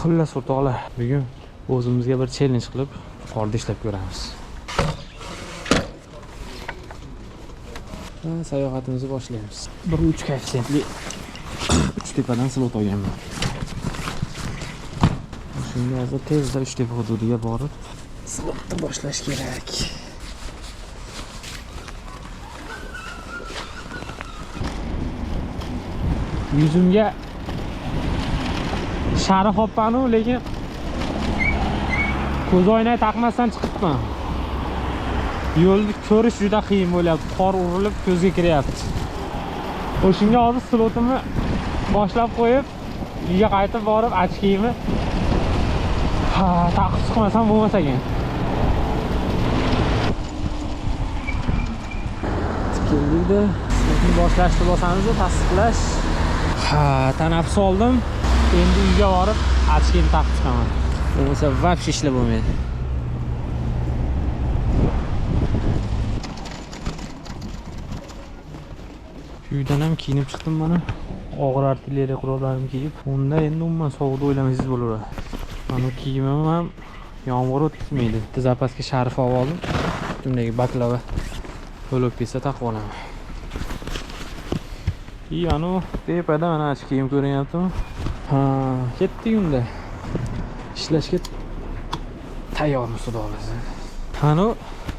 Xullas o'rtoqlar, bugun o'zimizga bir challenge qilib, yuqorida ishlab ko'ramiz. Sayohatimizni boshlaymiz. 1.3 koeffitsiyentli 3 tepadan slot olganman. Shunga hozir tezda 3 tepa hududiga borib, slotni boshlash kerak. Yuzimga sharif hoppanu, lekin ko'z oynak taqmasdan chiqibman. Yo'lni ko'rish juda qiyin bo'lyapti. Qor urilib ko'zga kiryapti. O'shunga hozir slotimni boshlab qo'yib, uyga qaytib borib, ochkimni taqib chiqmasam bo'lmas ekan. Tikildi. Slotni boshlashni bosamiz, tasdiqlash. Tanaffus oldim. Endi uyga borib, ochkimni taqib chiqaman. Bo'lmasa vobshe ishlab bo'lmaydi. Uydan ham kiyinib chiqdim mana. Og'ir artilleriya qurollarimni kiyib, unda endi umuman sovuqda o'ylamaysiz bo'laveradi. Mana kiyimim ham yomg'ir o'tkazmaydi. Zapaska sharif olib oldim. Undagi baklava to'lopisa taqib olaman. Anu tepada mana achi kiyim ko'rinyaptimi? Ketdik unda. Ishlashga tayyormiz xudo xolasa. Qani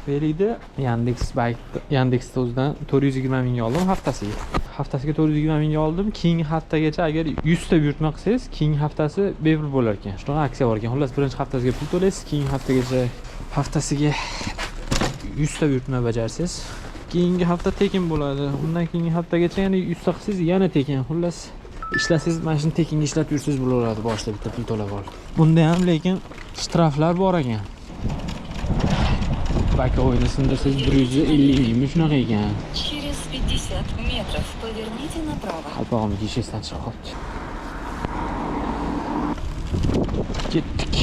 beriydi Yandex'da o'zidan 420 mingga oldim haftasiga. Haftasiga 420 mingga oldim. Keyingi haftagacha agar 100 ta buyurtma qilsangiz, keyingi haftasi bepul bo'lar ekan. Shunaqa aksiya bor ekan. Xullas, birinchi haftasiga pul to'laysiz, keyingi haftagacha haftasiga 100 ta buyurtma bajarsangiz, keyingi hafta tekin bo'ladi. Undan keyingi haftagacha yana 100 ta qilsangiz yana tekin. Xullas, ishlasangiz mana shuni tekinga ishlab yursangiz bo'laveradi, boshida bitta pul to'lab olib. Bunda ham lekin shtraflar bor ekan. Baka o'ynasinda siz 150 mingmi shunaqa ekan. Через 50 метров поверните направо. Qalpog'imni kiyishdan chiqib qoldi. Ketdik.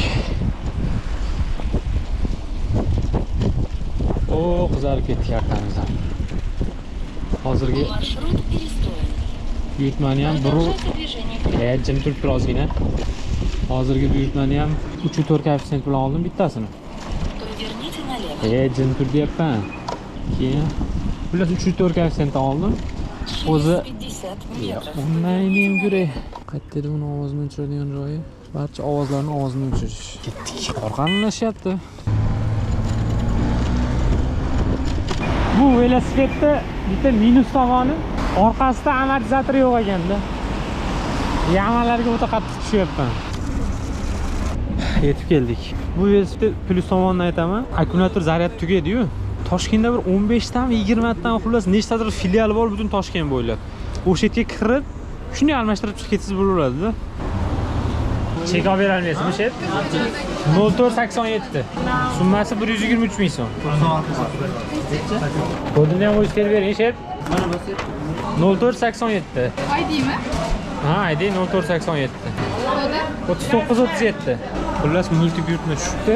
Qizarib ketdik arkamizdan. Hozirgi Маршрут перестроен. buyurtmani ham jim turib birozgina. Hozirgi buyurtmani ham 3.4 koeffitsient bilan oldim bittasini. Поверните налево. Jim tur deyapman. Keyin plus 3.4 koeffitsient oldim. O'zi 50 метров. undan ko'ray. Qayerda edi uni ovozini o'chiradigan joyi? Barcha ovozlarni ovozini o'chirish. Ketdik. Orqanlashyapti. Bu velosipedda bitta minus tomoni, orqasida amortizator yo'q ekanda. Yamalarga o'ta qattiq tushyapman. Yetib keldik. Bu velosiped plus tomonidan aytaman, akkumulyator zaryad tugaydi-yu. Toshkentda bir 15 tami, 20 tami xullas nechtadir filial bor butun Toshkent bo'ylab. O'sha yerga kirib, shuni almashtirib chiqib ketsangiz bo'laveradi-da. Chek olib bera olmaysizmi, shef? 0487. Summasi 123 ming so'm. Kodini ham o'zingiz terib bering, shef. 0487. ID'mi? Ha, ID 0487. 3937. Xullas multi buyurtma tushibdi.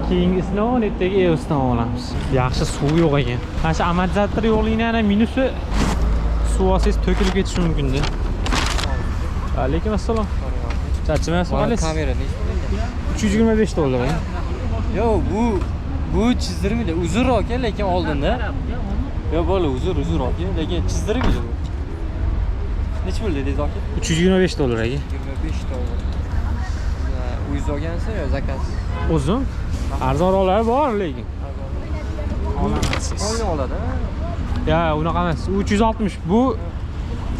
Keyingisini 17dagi EOS'dan olamiz. Yaxshi suv yo'q ekan. Mana shu amortizator yo'qligining ana minusi suv olsangiz to'kilib ketishi mumkin-da. Alaykum assalom. Charchamayapsiz xolos? Kamera nechta? $325. Yo, bu chizdirmaydi. Uzunroq ekan, lekin oldinda. Yo, bola uzunroq ekan, lekin chizdirmaydi bu. Nech pul dedingiz aka? $325 aka. $25. Uyingiz olgansiz yo zakaz? O'zim arzonroqlari bor lekin. Qo'yni oladi. Ya, unaqa emas. 360. Bu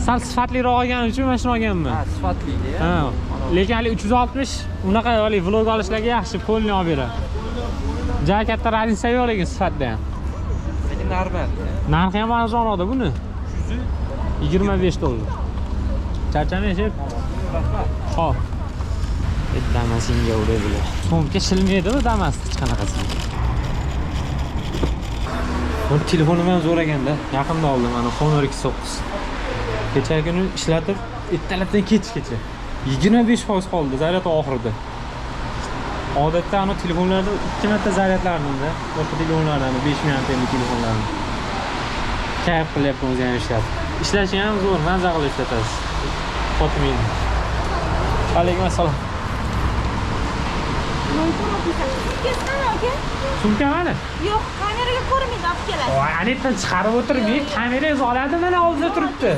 sal sifatliroq olgani uchun mana shuni olganman. Ha, sifatli-da. Ha. Lekin hali 360 unaqa hali vlog olishlarga yaxshi qo'lni olib beradi. Ja katta raznica yo'q lekin sifatda ham. Lekin normal. Narxi ham arzonroqda buni. $25. Charchamaysiz? Xo'p. Damasinga uradilar. So'mga shilmaydi-ku Damas hech qanaqasi. Bu telefonim ham zo'r ekanda. Yaqinda oldim mana Honor X9. Kecha kuni ishlatib, ertalabdan kechgacha 25% qoldi zaryad oxirida. Odatda ana telefonlarda 2 marta zaryadlarni-da, boshqa telefonlardan 5 ming amperli telefonlarni. Kayf qilyapman o'zim ham ishlatib. Ishlashi ham zo'r, maza qilib ishlatasiz. Qotmaydi. Alaykum assalom. Sumka mana? Yo'q, kameraga ko'rmaydi, olib keladi. Voy, anetdan chiqarib o'tirmang. Kamerangiz oladi, mana oldida turibdi.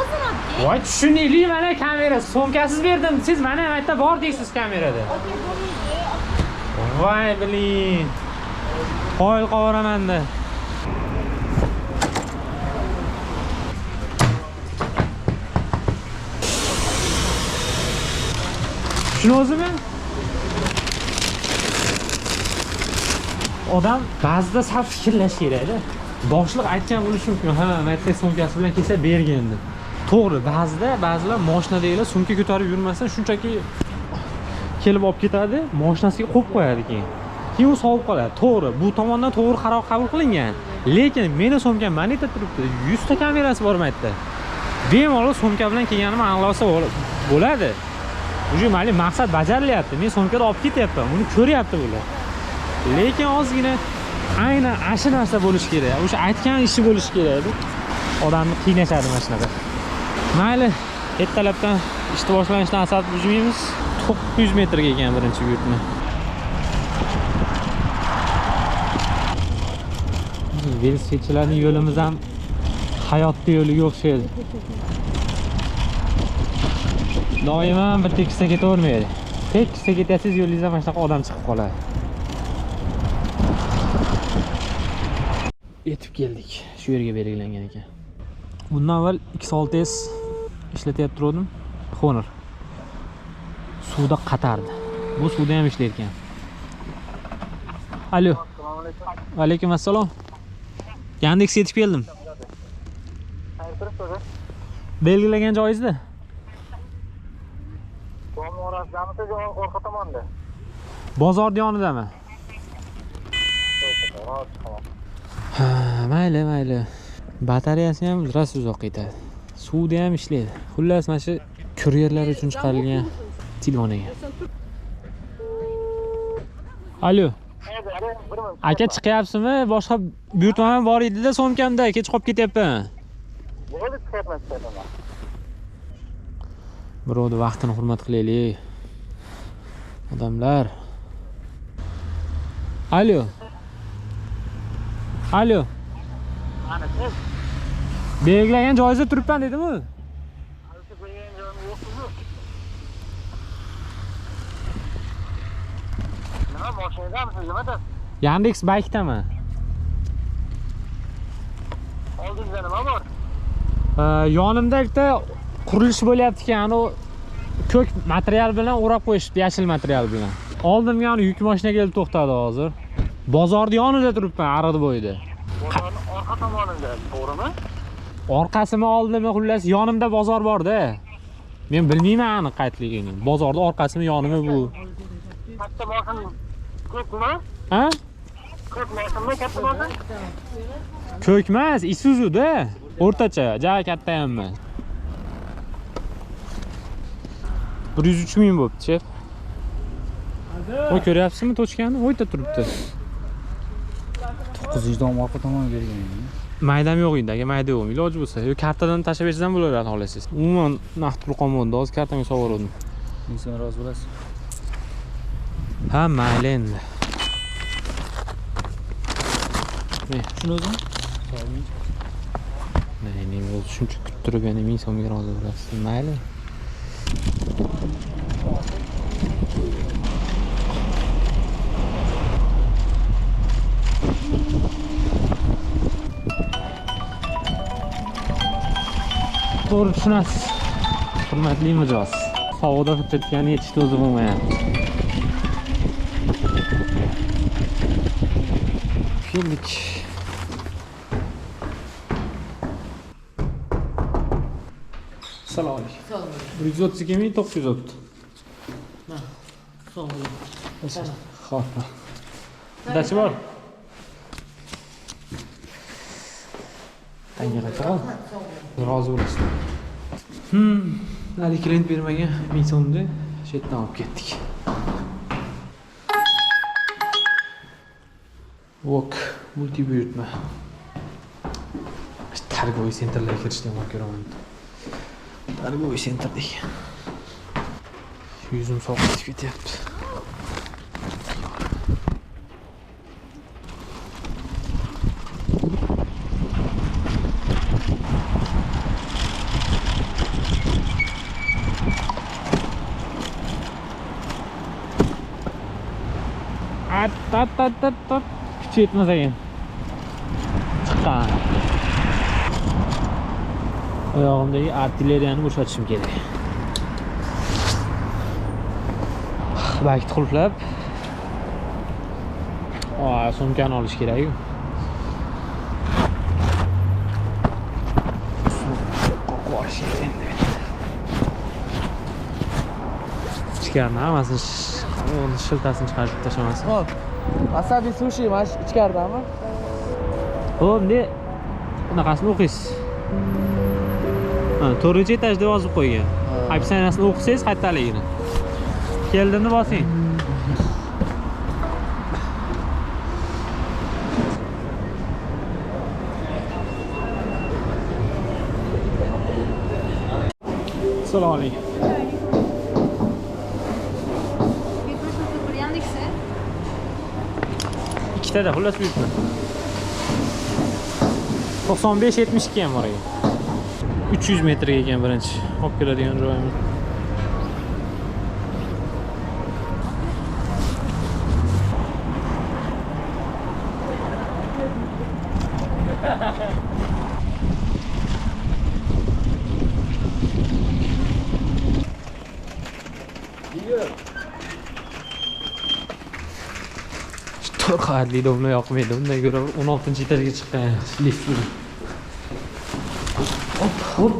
O'zini olib kel. Voy, tushunaylik, mana kamera. Sumkasiz berdim. Siz mana bu yerda bor deysiz kamerada. Voy, biling. Qo'y qovaramanda. Shuni o'zimi? Odam ba'zida sal fikrlash kerak-da. Boshliq aytgan bo'lishi mumkin. Ha, maytda sumkasi bilan kelsa bergin deb. To'g'ri, ba'zilar mashinadagilar sumka ko'tarib yurmasdan shunchaki kelib olib ketadi, mashinasiga qo'yib qo'yadi keyin. Keyin u sovib qoladi. To'g'ri, bu tomondan to'g'ri qaror qabul qilingan. Lekin meni sumkam mana yerda turibdi. 100 ta kamerasi bor maytda. Bemalol sumka bilan kelganimni aniqlasa bo'ladi. Uje mali maqsad bajarilyapti. Men sumkada olib ketyapman. Uni ko'ryapti bular. Lekin ozgina aynan ashu narsa bo'lish kerak. O'sha aytgan ishi bo'lish kerak. Odamni qiynashadi mana shunaqa. Mayli, ertalabdan ishni boshlanishidan asab bujmaymiz. 900 metrga ekan birinchi buyurtma. Velosipedchilarning yo'limiz ham hayotning yo'liga o'xshaydi. Doimo bir tekisda ketavermaydi. Tekisda ketasiz, yo'lingizda mana shunaqa odam chiqib qoladi. Yetib keldik. Shu yerga belgilangan ekan. Bundan avval X6s ishlatyapti turdim. Honor. Suvda qatardi. Bu suvda ham ishlar ekan. Alo. Alaykum assalom. Yandex yetib keldim. Belgilagan joyingizda? Orqa tomonda. Bozor yonidami? Ha, mayli. Batareyasi ham rosa uzoq ketadi. Suvda ham ishlaydi. Xullas, mana shu kuryerlar uchun chiqarilgan telefon ekan. Alo. Aka chiqyapsizmi? Boshqa buyurtma ham bor edi-da so'mkamda. Kech qolib ketyapman. Bo'ldi, chiqyapman. Birovni vaqtini hurmat qilaylik. Odamlar. Alo. Ana siz Belgilagan joyingizda turibman dedim-ku. belgilagan joyim yo'q-ku. Nima mashinadamisiz, nimada? Yandex Bike'daman. Oldingizda nima bor? Yonimda bitta qurilish bo'lyapti ekan, u ko'k material bilan o'rab qo'yishibdi, yashil material bilan. Oldimga yana yuk mashina kelib to'xtadi hozir. Bozorning yonida turibman, ariq bo'yida. Bozorning orqa tomonida, to'g'rimi? Orqasimi oldimi, xullas yonimda bozor bor-da. Men bilmayman aniq qaytligini. Bozorning orqasimi yonimi bu? Katta mashina ko'pmi? Ha? Ko'p mashinami katta mashina? Ko'k emas, Isuzu-da. O'rtacha, ja katta ham emas. 103 ming bo'pti, chef. Voy, ko'ryapsizmi tochkani? O'yda turibdi. 900 dan orqa tomonga bergan. Maydam yo'q edi, mayda yo'q. Iloji bo'lsa, yo kartadan tashlab bersangiz ham bo'laveradi xohlasangiz. Umuman naqd pul qolmadi, hozir kartamga sovg'aradim. Sen rozi bo'lasiz. Ha, mayli endi. Shuni o'zim. Men o'zi shuncha kutib turib, yana 1000 so'mga rozi bo'lasiz. Mayli. To'g'ri tushunasiz. Hurmatli mijoz. Sovuqda ketgani yetishdi o'zi bo'lmayapti. Keldik. Assalomu alaykum. 132 ming 900 o'tdi. Sog' bo'ling. Xo'p. Dachi bor? Tangaga qol. Rozi bo'lasiz. Hali klient bermagan 1000 so'mni shu yerdan olib ketdik. Vok multi buyurtma. Targoviy sentrlarga kirishdan ko'raman. Targoviy sentrdik. Yuzim sovuqlashib ketyapti. At. Kuchi yetmas ekan. Chiqqan. Oyog'imdagi artilleriyani bo'shatishim kerak. Bakit qulflab. Sumkani olish kerak-ku. Ichkarni hammasini shiltasini chiqarib tashlamasın. Hop. Wasabi sushi mana ichkaridami? Xo'p, endi bunaqasini o'qiysiz. 4-etajda yozib qo'ygan. Opsiyasini o'qisangiz qaytaligini. Keldimni bosing. Assalomu alaykum. Ikkitada xullas buyurtma. 95-72 ham bor ekan. 300 metrga ekan birinchi. Olib keladigan joyimiz. To'rt qavatli domla yoqmaydi. Undan ko'ra 16-etajga chiqqan lift bilan. Hop.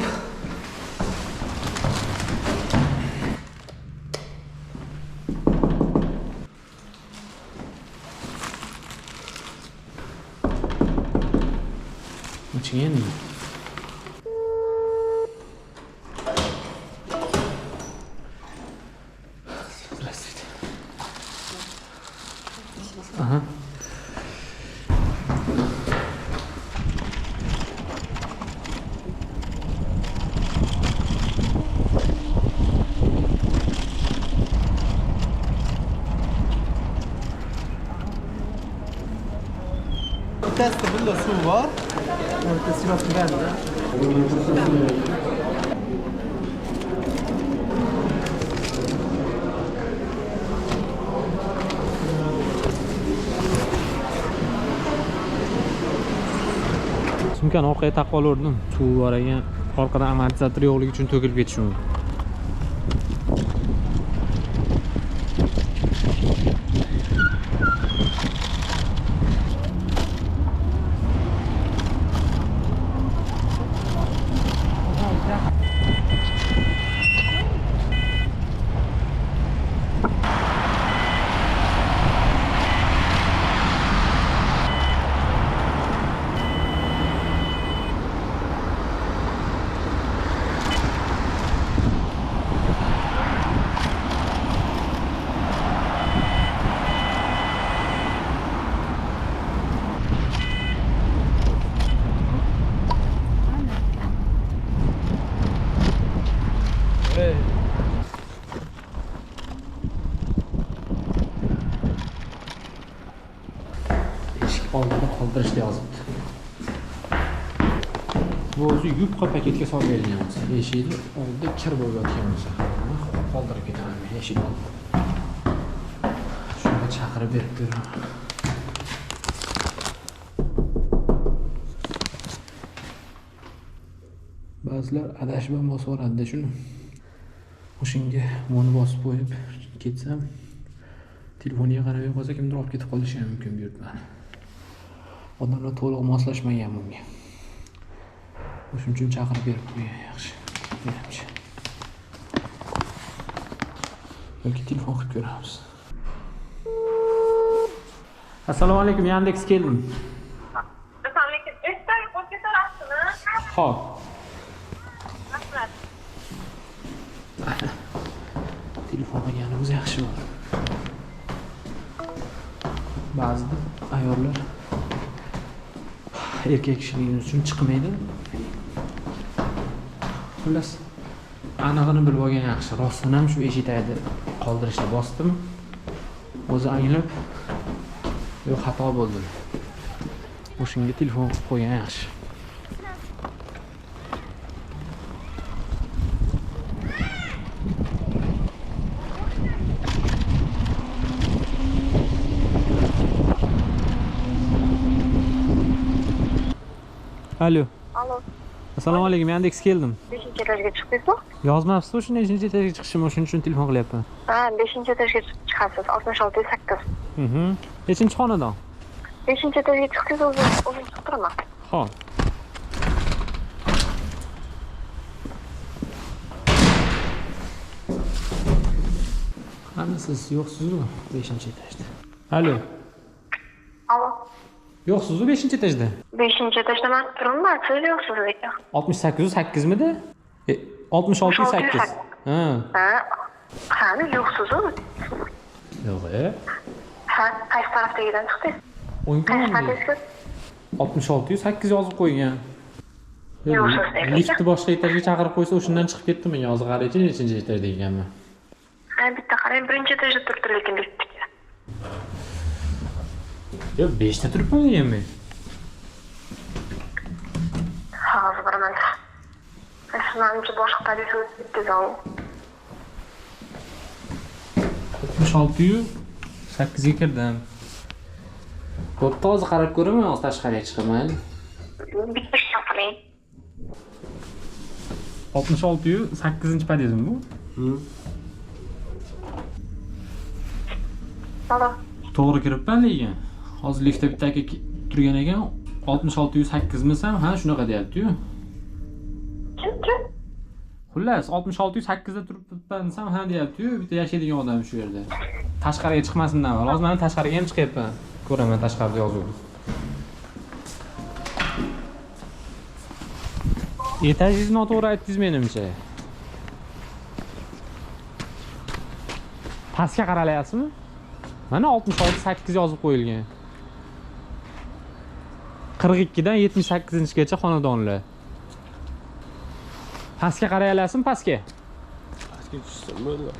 Почему? Здравствуйте. Ага. Testi bunda suv bor. O'rtasi yopiladi. Sumkani orqaga taqib olurdim. Suv bor ekan. Orqadan amortizator yo'qligi uchun to'kilib ketishi mumkin. Oldida qoldirishda yozibdi. Bu o'zi yubqa paketga solib berilgan bo'lsa, eshikni oldida kir bo'lib yotgan bo'lsa, qoldirib ketaman eshik oldida. Shunga chaqirib berib beraman. Ba'zilar adashib ham bosib yuboradi shuni. O'shanga buni bosib qo'yib ketsam, telefoniga qaramay qolsa kimdir olib ketib qolishi ham mumkin buyurtmani. Odamlar to'liq moslashmagan bunga. O'shuning uchun chaqirib berib qo'ygan yaxshi. Menimcha. Yoki telefon qilib ko'ramiz. Assalomu alaykum, Yandex keldim. Assalomu alaykum. Ertaga qo'yib ketarasizmi? Xo'p. Rahmat. Telefon qilganimiz yaxshi bo'ldi. Ba'zida ayollar erkak kishiligimiz uchun chiqmaydi. Xullas, Anig'ini bilib olgan yaxshi. Rostdan ham shu eshik tagida qoldirishga bosdim. O'zi anglab yo'q xato bo'ldi. O'shunga telefon qilib qo'ygan yaxshi. Alo. Alo. Assalomu alaykum. Yandex keldim. 5-etajga chiqdingizmi? Yozmabsiz, o'shunda 5-etajga chiqishim, o'shuning uchun telefon qilyapman. Ha, 5-etajga chiqasiz. 66-8. Nechinchi xonadon? 5-etajga chiqsangiz o'zim chiqtiraman. Xo'p. Ana siz yo'qsiz-ku 5-etajda. Alo. Alo. Yo'qsiz-ku 5-etajda. 5-etajda men turibman, siz yo'qsiz lekin. 68-8mida? 66-8. Ha. Qani yo'qsiz-ku? Yo'q. Ha, qaysi tarafdagidan chiqdingiz? O'ng Qaysi tomonda. tarafga? 66-8 yozib qo'ygan. Yo'qsiz lekin. Liftni boshqa etajga chaqirib qo'ysa, o'shundan chiqib ketdim. Yozib qaraychi, nechinchi etajda ekanman. Ha, bitta qarang, 1-etajda turibdi lekin liftda. Yo, 5 ta turibman degan men. Hozir boraman. Siz menimcha boshqa tarafga o'tdingiz. 66-8 ga kirdim. Bo'pti, hozir qarab ko'raman, hozir tashqariga chiqaman. Bitta ish qiling. 66-8-podyezdmi bu? Alo. To'g'ri kiribman lekin. Hozir liftda bitta aka turgan ekan, 66-8misam, ha, shunaqa deyapti-yu. Kim? Xullas, 66-8 da turibman desam, ha deyapti-yu, bitta yashaydigan odam shu yerda. Tashqariga chiqmasimdan avval, hozir men tashqariga ham chiqyapman. Ko'raman tashqarida yozuvni. Etajingizni noto'g'ri aytdingiz menimcha. Pastga qaralayapsizmi? Mana 66-8 yozib qo'yilgan. 42 dan 78-gacha xonadonlar. Pastga qaray olasizmi, pastga? Pastga tushsam bo'ladi.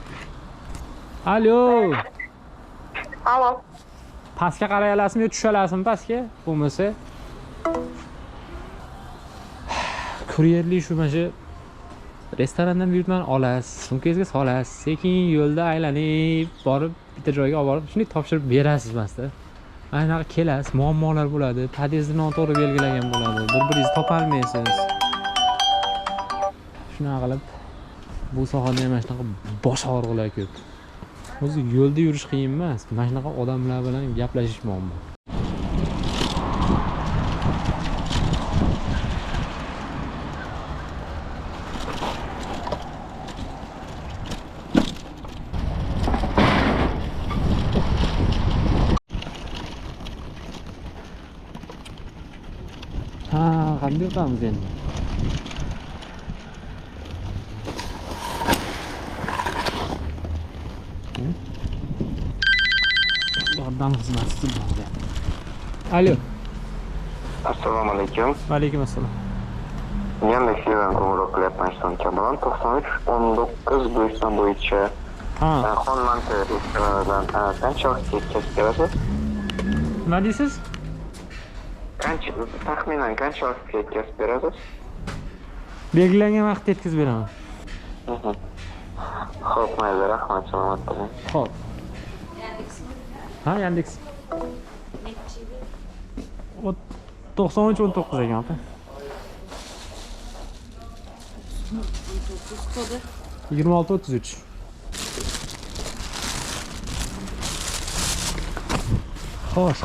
Alo. Alo. Pastga qaray olasizmi yo tusha olasizmi pastga? Bo'lmasa kuryerli shu mana shu restorandan buyurtmani olasiz, sumkangizga solasiz, sekin yo'lda aylanib borib bitta joyga olib borib shunday topshirib berasiz masda. Aynaqa kelasiz, muammolar bo'ladi, podyezdni noto'g'ri belgilagan bo'ladi, bir-biringizni topolmaysiz. Shunaqa qilib bu sohada ham mana shunaqa bosh og'riqlar ko'p. O'zi yo'lda yurish qiyin emas, mana shunaqa odamlar bilan gaplashish muammo. Ha, qanday o'tamiz endi? Yordam xizmati bo'ldi. Alo. Assalomu alaykum. Va alaykum assalom. Yandex'dan qo'ng'iroq qilyapman Kamolon 93 19 Bo'yston bo'yicha. Ha. Xonmanta restoranidan qancha vaqtga yetkazib berasiz? Nima deysiz? Taxminan qancha vaqtga yetkazib berasiz? Belgilangan vaqtda yetkazib beraman. Xo'p, mayli, rahmat, salomat bo'ling. Xo'p. Ha, Yandex. 93-19 ekan opa. 26-33. Xo'sh.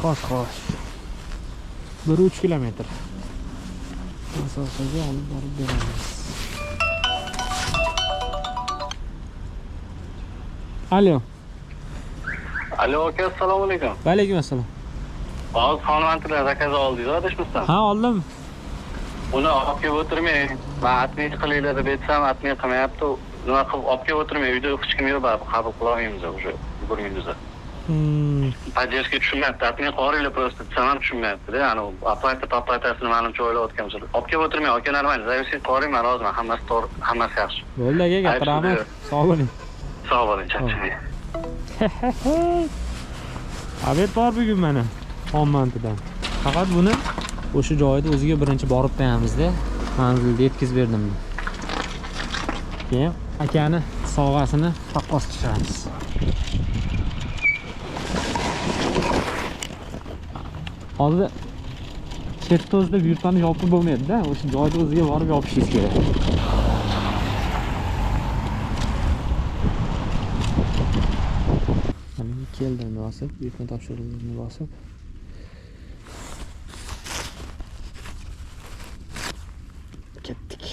1-3 kilometr. Masofaga olib borib beramiz. Alo. Alo, aka, assalomu alaykum. Va alaykum assalom. Hozir xonmantadan zakaz oldingiz, adashmasam. Ha, oldim. Uni olib kelib o'tirmang. Men atmay qilinglar deb aytsam, atmay qilmayapti. Nima qilib olib kelib o'tirmang, uyda hech kim yo'q, qabul qila olmaymiz o'sha yugurgingizda. Поддержка tushunmayapti. Atmay qoringlar просто desam ham tushunmayapti-da. Ya'ni papatasini manimcha o'ylayotgan bo'lsa. Olib kelib o'tirmay, aka normal. Zavisni qoring, men roziman. Hammasi to'g'ri, hammasi yaxshi. Bo'ldi aka, gapiraman. Sog' bo'ling. Sog' bo'ling, charchamang. Obed bor bugun mana Xonmantidan. Faqat buni o'sha joyda o'ziga birinchi borib qo'yamizda. Manzilga yetkazib berdim. Keyin akani sovg'asini taqqos tushiramiz. Hozir chertozda buyurtmani yopib bo'lmaydi-da, o'sha joyda o'ziga borib yopishingiz kerak. Mana keldim bosib, buyurtma topshirilganini bosib. Ketdik.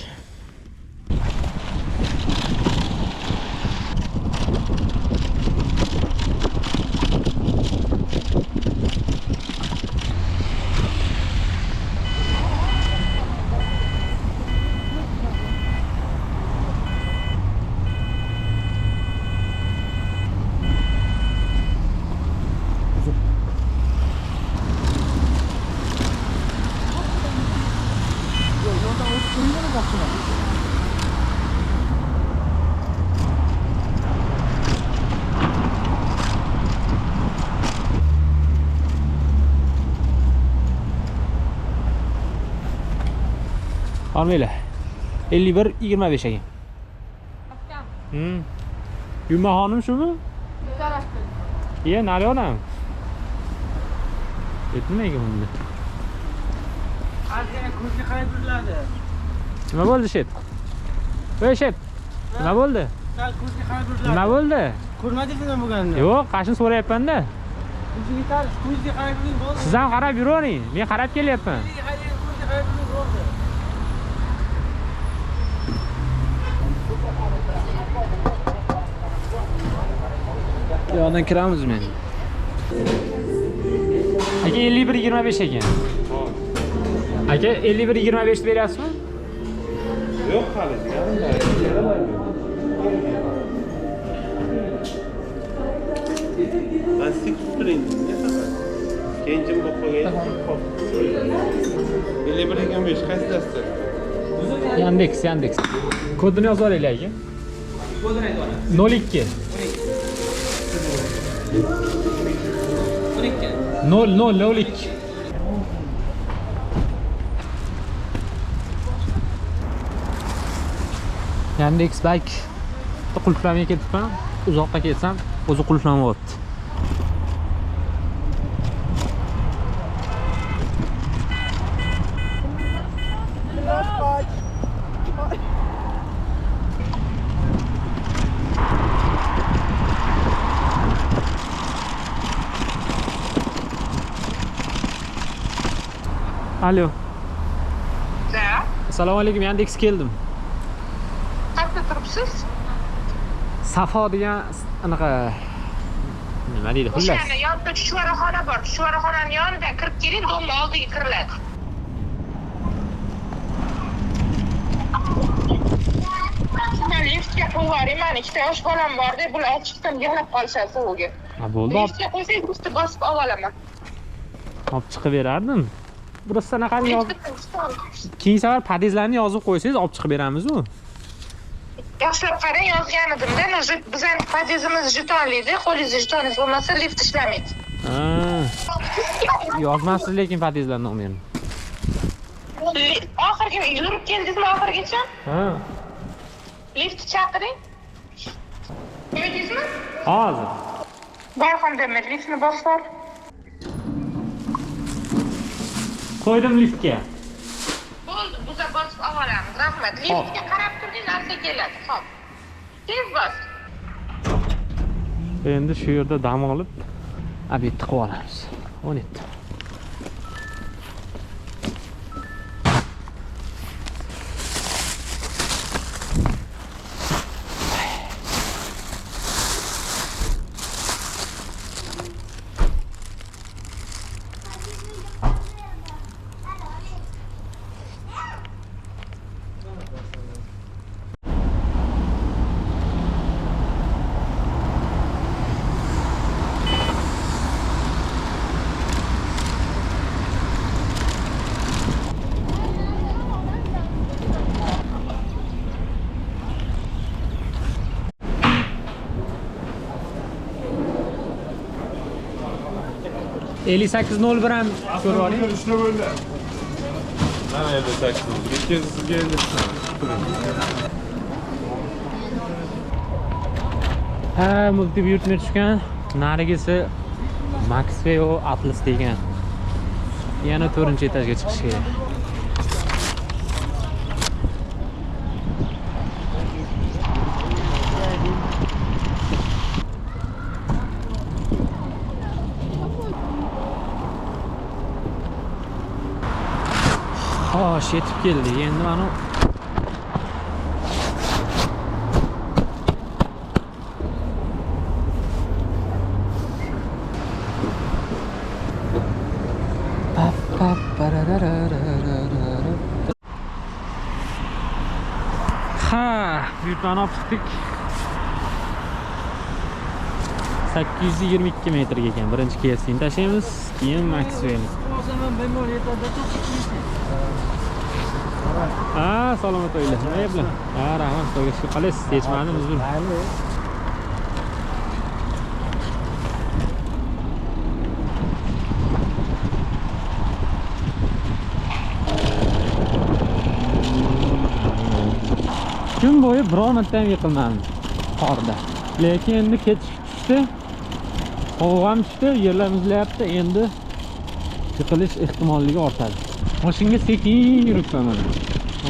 Almayla. 51-25 ekan. Yuma xonim shumi? Iya, nari onam. Yetmaydi bunda. Azgina ko'zga qarab turiladi. Nima bo'ldi shet? Voy shet. Nima bo'ldi? Sal ko'zga qarab turiladi. Nima bo'ldi? Ko'rmadingizmi bo'lganini? Yo'q, qashin so'rayapman-da. Ko'zga qarab, ko'zga qarab turing bo'ldi. Siz ham qarab yuravering. Men qarab kelyapman. Ko'zga qarab turing bo'ldi. Yo'qdan kiramiz men. Aka 51-25 ekan. Aka 51-25 beryapsizmi? Yo'q hali, ben sik turing, ne faqat. Kenjim bo'lib qolgan. 51-25 qaysi dastur? Yandex. Kodini yozib olaylik aka. Kodini aytib olaman. 02 0002. Yandex Bike qulflamay ketibman. Uzoqqa ketsam, o'zi qulflanyapti. Alo. Da. Assalomu alaykum, Yandex keldim. Qayerda turibsiz? Safo degan anaqa nima deydi, xullas. O'shani yonida chuchvaraxona bor. Chuchvaraxonaning yonidan kirib keling, domla oldiga kiriladi. Men liftga qo'yvaring, men ikkita yosh bolam bor deb bular chiqdim, yig'lab qolishadi sovuqga. Ha, bo'ldi. Liftga qo'ysangiz, usti bosib olaman. Olib chiqib berardim. Burasi anaqani yozib. Keyin safar podezlarni yozib qo'ysangiz, olib chiqib beramiz-ku. Yaxshilab qarang, yozgan edimda, bizning podezimiz jetonliydi, qo'lingizda jetoningiz bo'lmasa lift ishlamaydi. Ha. Yozmasiz lekin podezlar nomerini. Oxirgi yurib keldingizmi oxirigacha? Ha. Lift chaqiring. Ko'rdingizmi? Hozir. Barxon demir liftni bosib ol. Qo'ydim liftga. Bo'ldi, buza bosib olamiz. Rahmat. Liftga qarab turing, narsa keladi. Xo'p. Tez bos. Endi shu yerda dam olib, obedni qilib olamiz. 17. 5801 ham ko'rib oling. Mana 58. Ikkinchisi sizga endi. Ha, multi buyurtma tushgan. Narigisi Maxwell Atlas degan. Yana 4-etajga chiqish kerak. Xo'sh, yetib keldik. Endi mana buyurtmani olib chiqdik. 822 metrga ekan. Birinchi Kia'sini tashlaymiz, keyin Maxwell. Ha, salomat o'yla. Nima bilan? Ha, rahmat. To'g'ri chiqib qolaysiz. Yechmadim, uzr. Kun bo'yi biror marta ham yiqilmadim qorda. Lekin endi ketish tushdi. Sovuq ham tushdi, yerlar muzlayapti. Endi yiqilish ehtimolligi ortadi. Mashinaga sekin yuribman mana.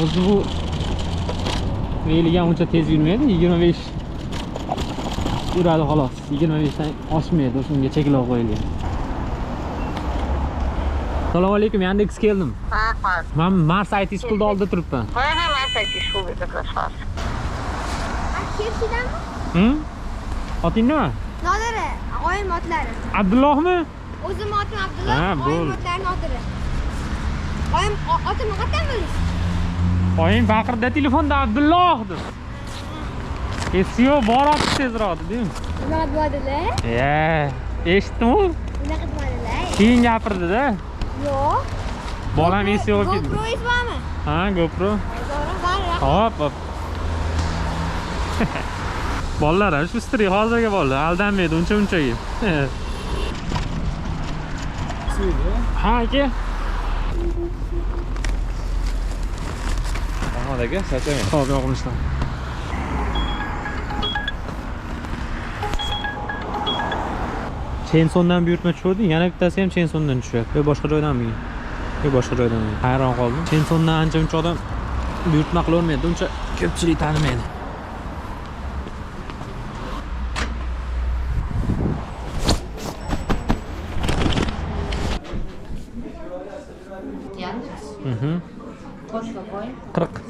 O'zi bu Veliga uncha tez yurmaydi, 25 yuradi xolos. 25 dan oshmaydi, shunga cheklov qo'yilgan. Assalomu alaykum, Yandex keldim. Men Mars IT School'da oldida turibman. Mana Mars IT School'da turibsiz. Hı? Oting nima? Nodira, oyim otlari. Abdullohmi? O'zim otim Abdulloh, Ha, oyim bo'ldi. otlari Nodira. Oyim otini qatdan bilasiz? Oying baqirdi telefonda Abdulloh deb. Esiyo boradi tezroq dedim. Nima bo'ladilar? Eshitdim-ku. Unaqa demadilar. Keyin gapirdi-da. Yo'q. Bolam esiyo keldi. GoPro'ingiz bormi? Ha, GoPro. Bari. Hop, hop. Bolalar ham shu stri hozirga bolalar aldanmaydi uncha-munchaga. Ha, aka. Ahmad aka, charchamang. Xo'p, yo'qmishlar. Chensondan buyurtma tushirdi, yana bittasi ham Chensondan tushyapti. Yo boshqa joydanmi? Yo boshqa joydanmi? Hayron qoldim. Chensondan ancha-muncha odam buyurtma qila olmaydi, uncha ko'pchilik tanimaydi. Mhm. 40.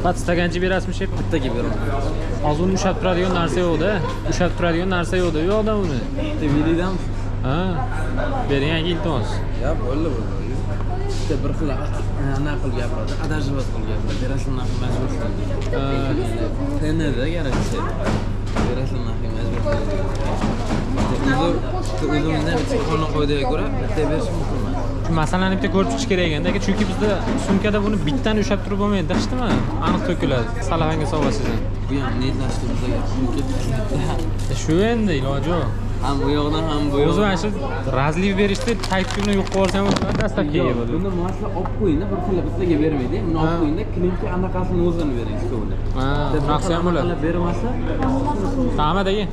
Qat stakanchi berasizmi shep? Bittaga beraman. Hozir uni ushlab turadigan narsa yo'q-da. Ushlab turadigan narsa yo'q-da. Yo'q-da uni. Videodan Ha. Bering aka iltimos. ya bo'ldi. Bitta bir xil anaqa qilib gapiradi, adashib qilib gapiradi. Berasizmi nafi majbur qildi. Tenada garantiya. Berasizmi nafi majbur qildi. O'zimizdan qonun qoidaga ko'ra bitta berish mumkin emas. Shu masalani bitta ko'rib chiqish kerak ekanda, aka, chunki bizda sumkada buni bittan ushlab turib bo'lmaydi, dashtimi? Aniq to'kiladi. Salafanga sovasiz. Bu ham netlashdi bizga. Shu endi iloji yo'q. Ham bu yoqdan ham bu O'zi yoqdan. mana shu razliv berishda taytni yo'q qilsam dastavkaga bo'ladi. Bunda masala olib qo'yingda, bir xil bittaga bermaydi. Buni olib qo'yingda, klientga anaqasini o'zini bering ikkovini. Ha, bunaqasi ham bo'ladi. Bermasa, Ahmad aka.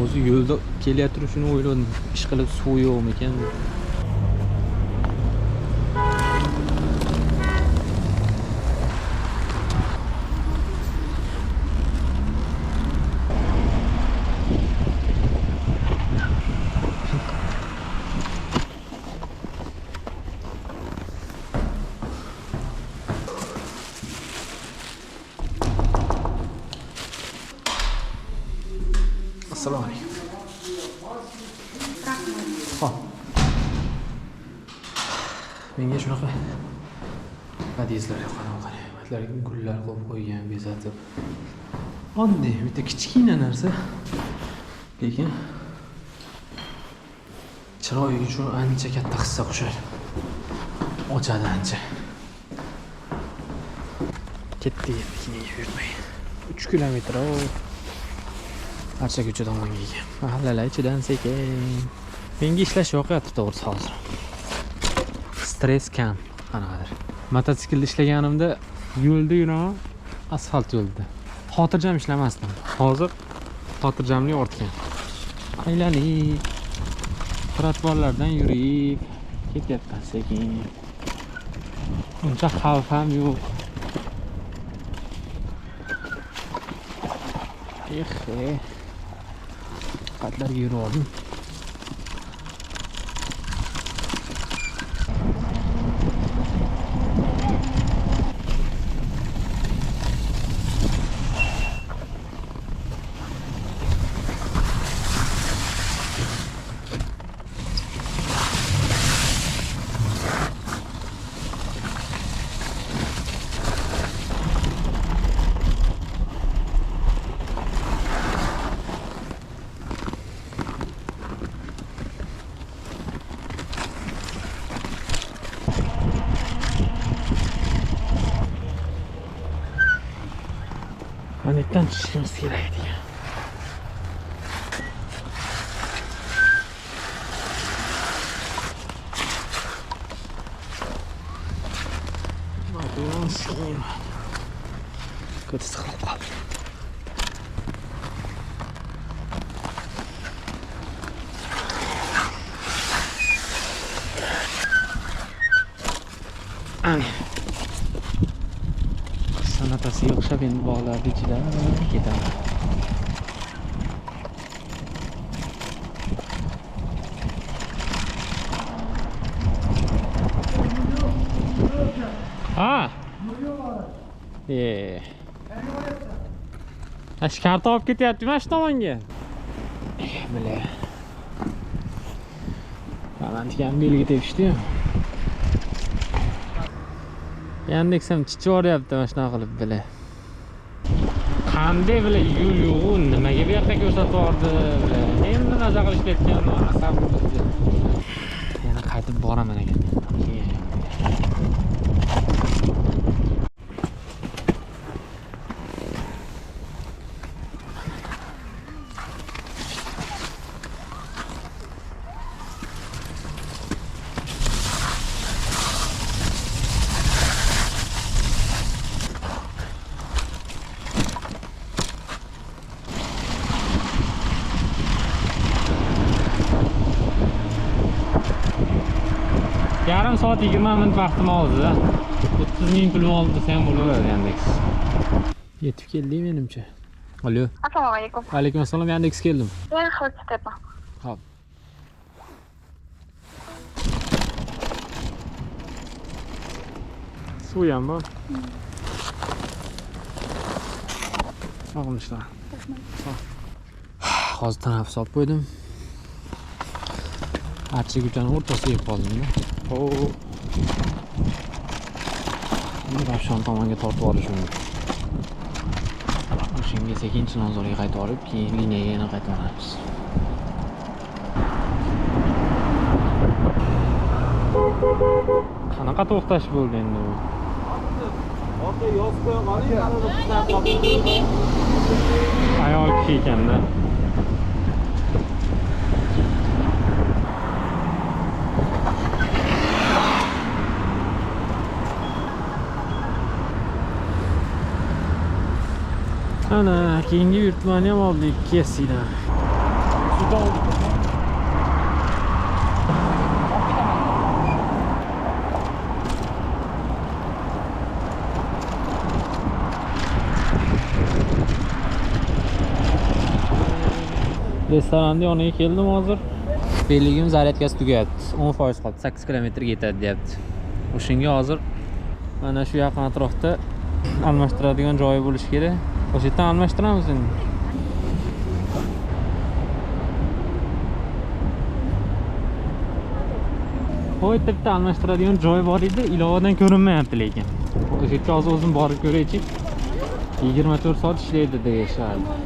O'zi yo'lda kelyapti, shuni o'yladim. Ish qilib suv yo'qmi ekan? Assalomu alaykum. Xo'p. Menga shunaqa podyezdlar yoqqan qarang. Gullar qo'yib qo'ygan, bezatib. Oddiy, bitta kichkina narsa. Lekin chiroyiga shu ancha katta hissa qo'shadi. Ochadi ancha. Ketdi, nega yurmay. 3 kilometr Archa ko'cha tomonga ekan. Mahallalar ichidan sekin. Menga ishlash yoqyapti to'g'risi hozir. Stress kam, qanaqadir. Mototsiklda ishlaganimda yo'lda yuraman, asfalt yo'lda. Xotirjam ishlamasdim. Hozir xotirjamlik ortgan. Aylanib, trottoarlardan yurib ketyapman sekin. Uncha xavf ham yo'q. Qatlarga yurib Manetdan chiqishimiz kerak edi. Kötü sıkılıp kaldım. Sanatası yoksa ben bağlardı içine gidemem. Ha. Ashkart olib ketyapti mana shu tomonga. Bile. Balandgan belgi tepishdi-yu. Yandeksam chichoryapti mana shunaqa qilib bile. Qanday bile yo'l yo'q, nimaga bu yoqqa ko'rsatib bile. Endi nazar qilishayotganman asabimizga. Yana qaytib boraman ekan. Yarım saat 20 minut vaqtim oldi. 30 ming pul oldi desam bo'laveradi Yandex. Yetib keldik menimcha. Alo. Assalomu alaykum. Alaykum assalom, Yandex keldim. Men Xo'jtepa. Hop. Suv ham bor. Sog'inishlar. Hozir tanaffus olib qo'ydim. Archa ko'chaning o'rtasiga qoldim. Ravshan tomonga tortib olishim mumkin. O'shanga sekin Chinozorga qaytib olib, keyin liniyaga yana qaytib olamiz. Qanaqa to'xtash bo'ldi endi bu? Orqa yoz qo'ya qoling, Ayol kishi ekanda. Ana, keyingi yurtmani ham oldik, kesidan. Restoranda yoniga keldim hozir. Belligim zaryadkasi tugayapti. 10% qoldi, 8 kilometrga yetadi deyapti. O'shanga hozir mana shu yaqin atrofda almashtiradigan joyi bo'lishi kerak. O'sha yerdan almashtiramiz endi. Bu yerda bitta almashtiradigan joy bor edi, ilovadan ko'rinmayapti lekin. O'sha yerga hozir o'zim borib ko'raychi. 24 soat ishlaydi deyishardi.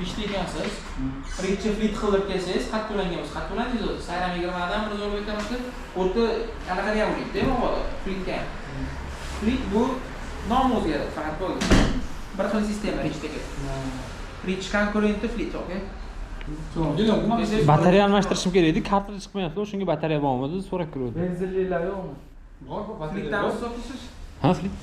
ishlaygansiz. Birinchi flit qilib kelsangiz, qat to'langanmiz. Qat to'landingiz o'zi. Sayram 20 dan 1 zo'r o'tamiz. O'rta qanaqa ham bo'ladi, deymi bola? Flitga. Flit bu nom o'zgaradi, faqat bo'ldi. Bir xil sistema richdagi. Rich konkurenti flit, okey? Batareya almashtirishim kerak edi, kartrij chiqmayapti. O'shunga batareya bormi deb so'rab ko'rdim. Benzinlilar yo'qmi? Bor, flitdan hisoblasiz. Ha, flit.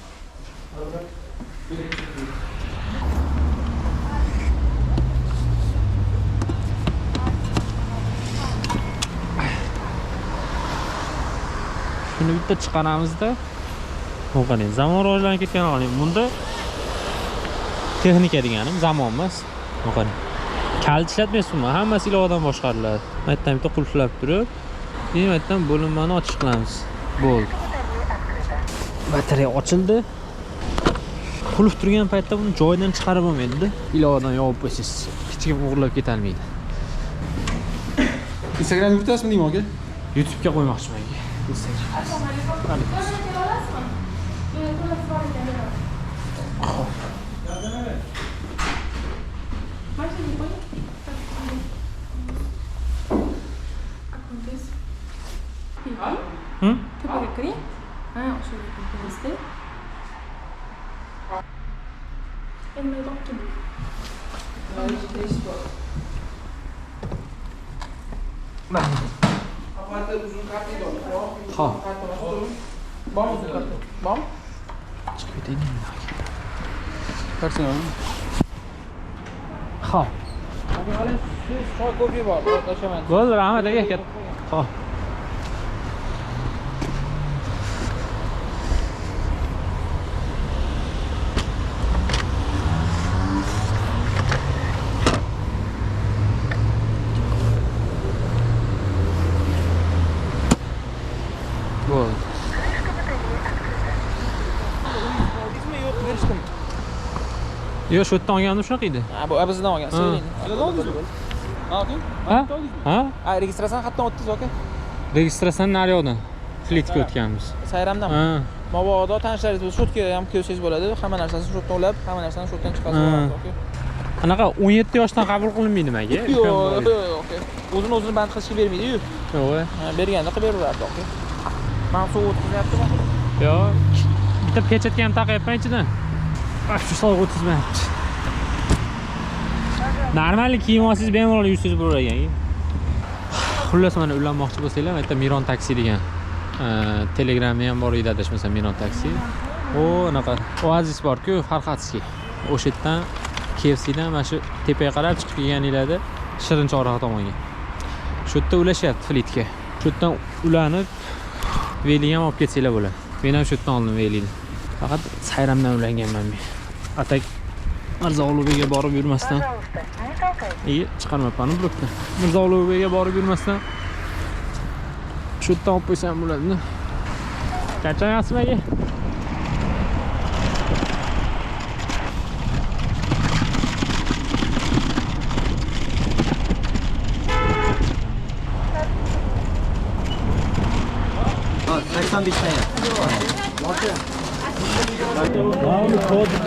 Shuni bitta chiqaramizda. O'qing, zamon rivojlanib ketgan oling. Bunda texnika deganim zamon emas. O'qing. Kal ishlatmaysizmi? Hammasi ilovadan boshqariladi. Maytdan bitta qulflab turib, keyin maytdan bo'linmani ochish qilamiz. Bo'ldi. Batareya ochildi. Qulf turgan paytda buni joyidan chiqarib bo'lmaydi-da. Ilovadan yopib qo'ysiz. Hech kim o'g'irlab keta olmaydi. Instagram yuritasizmi deyman aka? YouTube'ga qo'ymoqchiman aka. Tepaga kiring. Ha, o'sha yerga kirishdi. Endi men olib keldim. Aparte uzun kartida bor. Ha. Bor uzun karta. Bor? Chiqib ketaymi? Personal. Ha. Abi hali siz choy ko'pi bor, tashaman. Bo'ldi, rahmat aka. Ha. Bo'ldi. Yo'q, shu yerdan olganim shunaqa edi. Ha, bu bizdan olgan. Ha? Ha? Ha, registratsiyadan xatdan o'tdingiz, aka? Registratsiyadan naryoqdan flitga o'tganmiz. Sayramdanmi? Ha. Mabodo tanishlaringiz bo'lsa, shotga ham kelsangiz bo'ladi. Hamma narsasini shotdan olib, hamma narsani shotdan chiqarasiz, aka. Qanaqa 17 yoshdan qabul qilinmaydimi aka? Yo'q, aka. O'zini band qilishga bermaydi-yu. Yo'q. Ha, berganda qilib beraveradi, aka. Men suv o'tkazmayaptimi? Yo'q. Bitta pechatga ham taqayapman ichidan. Shu sovuq o'tkazmayapti. Normal kiyim olsangiz bemalol yursangiz bo'lar ekan. Xullas mana ulanmoqchi bo'lsanglar, aytda Miron taksi degan Telegramda ham bor edi adashmasam Miron taksi. O, anaqa oazis bor-ku, Farxatskiy. O'sha yerdan KFCdan mana shu tepaga qarab chiqib kelganinglarda Shirinchorraqa tomonga. Shu yerda ulashyapti flitga. Shu yerdan ulanib Veli ham olib ketsanglar bo'ladi. Men ham shu yerdan oldim Velini. Faqat Sayramdan ulanganman men. Atak Mirzo Ulug'bekga borib yurmasdan. Chiqarmayapman blokdan. Mirzo Ulug'bekga borib yurmasdan shu yerdan olib qo'ysam bo'ladi-da. Charchamayapsizmi aka?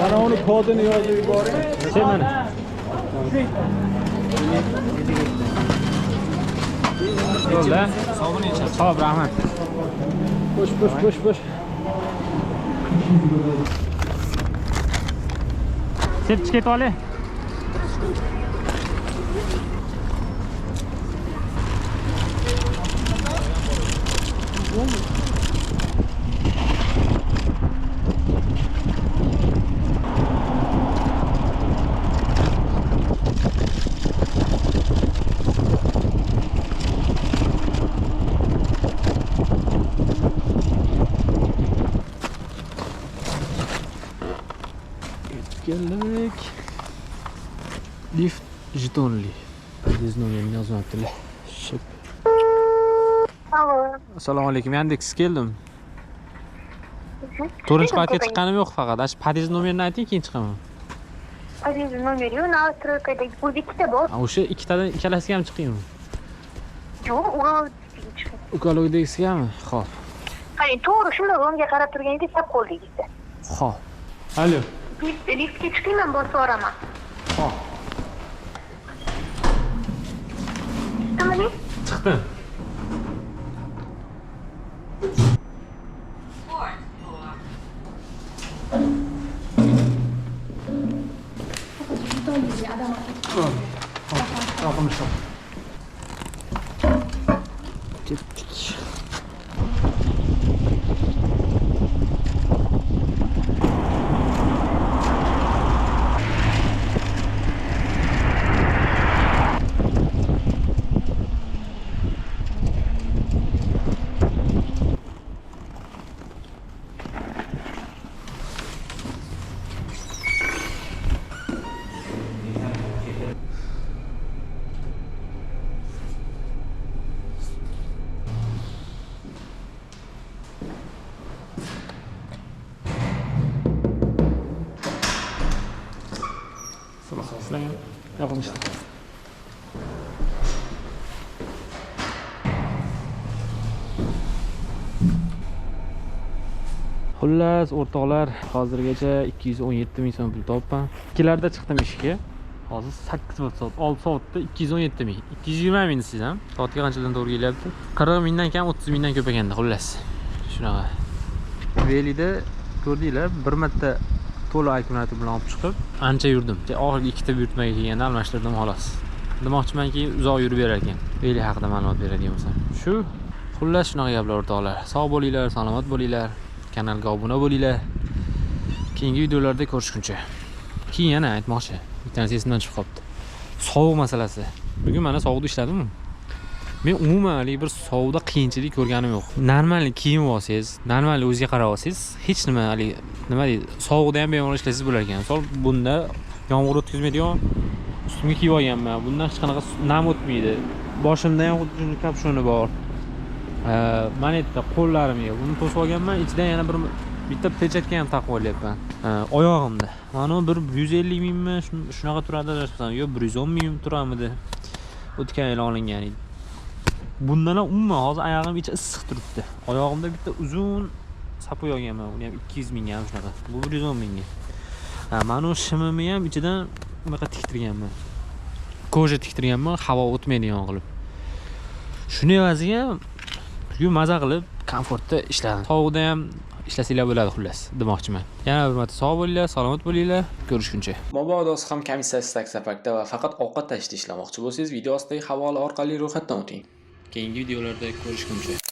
Mana uni kodini yozib yuboring. Sen mana. Bo'ldi. Hisobini yechasiz. Xo'p, rahmat. Bosh. Sertifikat oling. keldik. Lift jetonli. Biz nomerini yozmayaptilar. Ship. Alo. Assalomu alaykum. Yandex keldim. 4-qavatga chiqqanim yo'q faqat. Ash pod'ezd nomerini ayting, keyin chiqaman. Pod'ezd nomeri yo'q, nastroykadagi bu ikkita bor. O'sha ikkitadan ikkalasiga ham chiqaymi? Yo'q, Ukologidagisigami? Xo'p. qarang, to'g'ri shunday o'ngga qarab turganingizda chap qo'ldagizda. Xo'p. Alo. Liftga chiqayman, bosib yuboraman. Xo'p. Chiqdimmi? Chiqdim. Ketdik. Sizlarga yoqimli. Xullas, o'rtoqlar, hozirgacha 217 ming so'm pul topdim. Ikkilarda chiqdim ishga. Hozir 8 soat, 6 soatda 217 ming. 220 ming siz ham. Soatga qanchadan to'g'ri kelyapti? 40 mingdan kam 30 mingdan ko'p ekanda, xullas. Shunaqa. Velida ko'rdinglar, bir marta to'la akkumulyator bilan olib chiqib, ancha yurdim. Oxirgi ikkita buyurtmaga kelganda almashtirdim xolos. Demoqchimanki, uzoq yurib berar ekan. Veli haqida ma'lumot beradigan bo'lsam. Shu, xullas shunaqa gaplar o'rtoqlar. Sog' bo'linglar, salomat bo'linglar. Kanalga obuna bo'linglar. Keyingi videolarda ko'rishguncha. Keyin yana aytmoqchi, bittanasi esimdan chiqib qolibdi. Sovuq masalasi. Bugun mana sovuqda ishladim. Men umuman bir sovuqda qiyinchilik ko'rganim yo'q. Normal kiyim olsangiz, normal o'ziga qarab olsangiz, hech nima deydi, sovuqda ham bemalol ishlaysiz bo'lar ekan. Misol bunda yomg'ir o'tkazmaydigan ustimga kiyib olganman. Bundan hech qanaqa nam o'tmaydi. Boshimda ham xuddi shunday kapshoni bor. Mana yerda qo'llarimga buni to'sib olganman. Ichidan yana bitta pechatka ham taqib olyapman. Oyog'imda. Mana bir 150 mingmi shunaqa turadi adashmasam, yo 110 ming turamidi. O'tgan yil olingan edi. Bundan ham umuman hozir oyog'im ichi issiq turibdi. Oyog'imda bitta uzun sapoy olganman. Uni ham 200 mingga ham shunaqa. Bu 110 mingga. Mana o'sha shimimni ham ichidan bunaqa tiktirganman. Koja tiktirganman, havo o'tmaydigan qilib. Shuni evaziga bugun maza qilib, komfortda ishladim. Sovuqda ham ishlasanglar bo'ladi xullas, demoqchiman. Yana bir marta sog' bo'linglar, salomat bo'linglar. Ko'rishguncha. Mabodo siz ham komissiyasiz taksapakda va faqat ovqat tashishda ishlamoqchi bo'lsangiz, video ostidagi havola orqali ro'yxatdan o'ting. Keyingi videolarda ko'rishguncha.